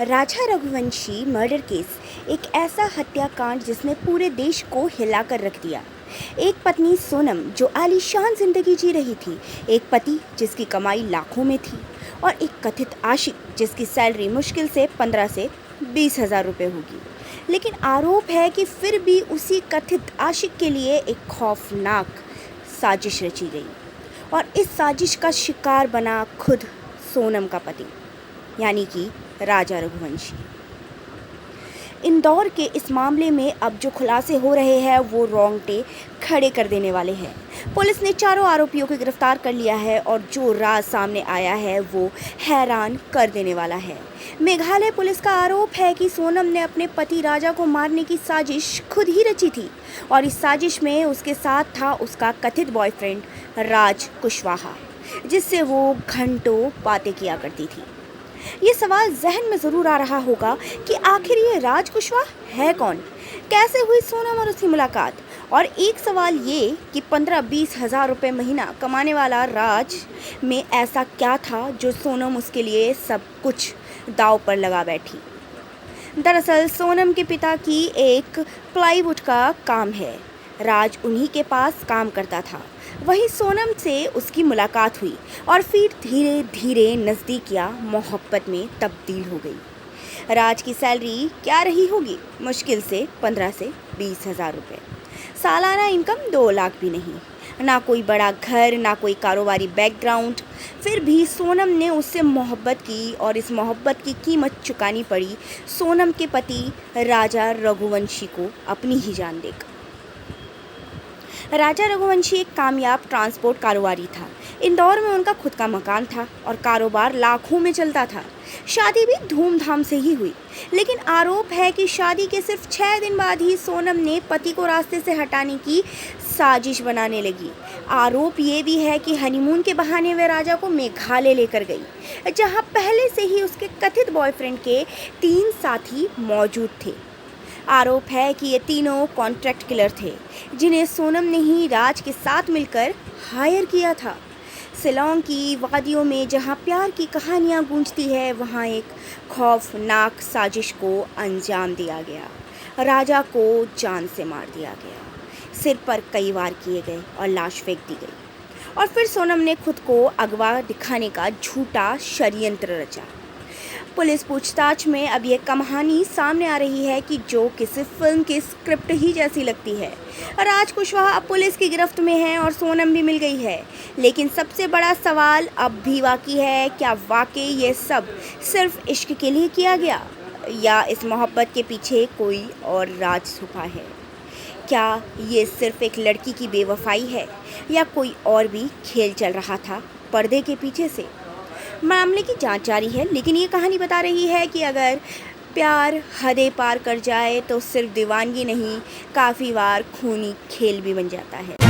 राजा Raghuvanshi murder case एक ऐसा हत्याकांड जिसने पूरे देश को हिलाकर रख दिया। एक पत्नी सोनम जो आलीशान जिंदगी जी रही थी, एक पति जिसकी कमाई लाखों में थी और एक कथित आशिक जिसकी सैलरी मुश्किल से 15 से 20 हज़ार रुपये होगी। लेकिन आरोप है कि फिर भी उसी कथित आशिक के लिए एक खौफनाक साजिश रची गई और इस साजिश का शिकार बना खुद सोनम का पति यानी कि राजा रघुवंशी। इंदौर के इस मामले में अब जो खुलासे हो रहे हैं वो रोंगटे खड़े कर देने वाले हैं। पुलिस ने चारों आरोपियों को गिरफ्तार कर लिया है और जो राज सामने आया है वो हैरान कर देने वाला है। मेघालय पुलिस का आरोप है कि सोनम ने अपने पति राजा को मारने की साजिश खुद ही रची थी और इस साजिश में उसके साथ था उसका कथित बॉयफ्रेंड राज कुशवाहा, जिससे वो घंटों बातें किया करती थी। ये सवाल जहन में ज़रूर आ रहा होगा कि आखिर ये राज कुशवाहा है कौन, कैसे हुई सोनम और उसकी मुलाकात। और एक सवाल ये कि 15-20 हज़ार रुपये महीना कमाने वाला राज में ऐसा क्या था जो सोनम उसके लिए सब कुछ दांव पर लगा बैठी। दरअसल सोनम के पिता की एक प्लाईवुड का काम है, राज उन्हीं के पास काम करता था। वहीं सोनम से उसकी मुलाकात हुई और फिर धीरे धीरे नज़दीकियाँ मोहब्बत में तब्दील हो गई। राज की सैलरी क्या रही होगी, मुश्किल से 15 से 20 हज़ार रुपये। सालाना इनकम 2 लाख भी नहीं, ना कोई बड़ा घर, ना कोई कारोबारी बैकग्राउंड। फिर भी सोनम ने उससे मोहब्बत की और इस मोहब्बत की कीमत चुकानी पड़ी सोनम के पति राजा रघुवंशी को अपनी ही जान देकर। राजा रघुवंशी एक कामयाब ट्रांसपोर्ट कारोबारी था। इंदौर में उनका खुद का मकान था और कारोबार लाखों में चलता था। शादी भी धूमधाम से ही हुई, लेकिन आरोप है कि शादी के सिर्फ 6 दिन बाद ही सोनम ने पति को रास्ते से हटाने की साजिश बनाने लगी। आरोप ये भी है कि हनीमून के बहाने वे राजा को मेघालय लेकर गई, जहां पहले से ही उसके कथित बॉयफ्रेंड के 3 साथी मौजूद थे। आरोप है कि ये तीनों कॉन्ट्रैक्ट किलर थे, जिन्हें सोनम ने ही राज के साथ मिलकर हायर किया था। शिलांग की वादियों में जहां प्यार की कहानियां गूंजती है, वहां एक खौफनाक साजिश को अंजाम दिया गया। राजा को जान से मार दिया गया, सिर पर कई वार किए गए और लाश फेंक दी गई और फिर सोनम ने खुद को अगवा दिखाने का झूठा षड्यंत्र रचा। पुलिस पूछताछ में अब ये कहानी सामने आ रही है कि जो किसी फिल्म की स्क्रिप्ट ही जैसी लगती है। राज कुशवाहा अब पुलिस की गिरफ्त में है और सोनम भी मिल गई है, लेकिन सबसे बड़ा सवाल अब भी बाकी है, क्या वाकई ये सब सिर्फ इश्क के लिए किया गया या इस मोहब्बत के पीछे कोई और राज छुपा है? क्या ये सिर्फ एक लड़की की बेवफाई है या कोई और भी खेल चल रहा था पर्दे के पीछे से? मामले की जांच जारी है, लेकिन ये कहानी बता रही है कि अगर प्यार हदें पार कर जाए तो सिर्फ दीवानगी नहीं, काफ़ी बार खूनी खेल भी बन जाता है।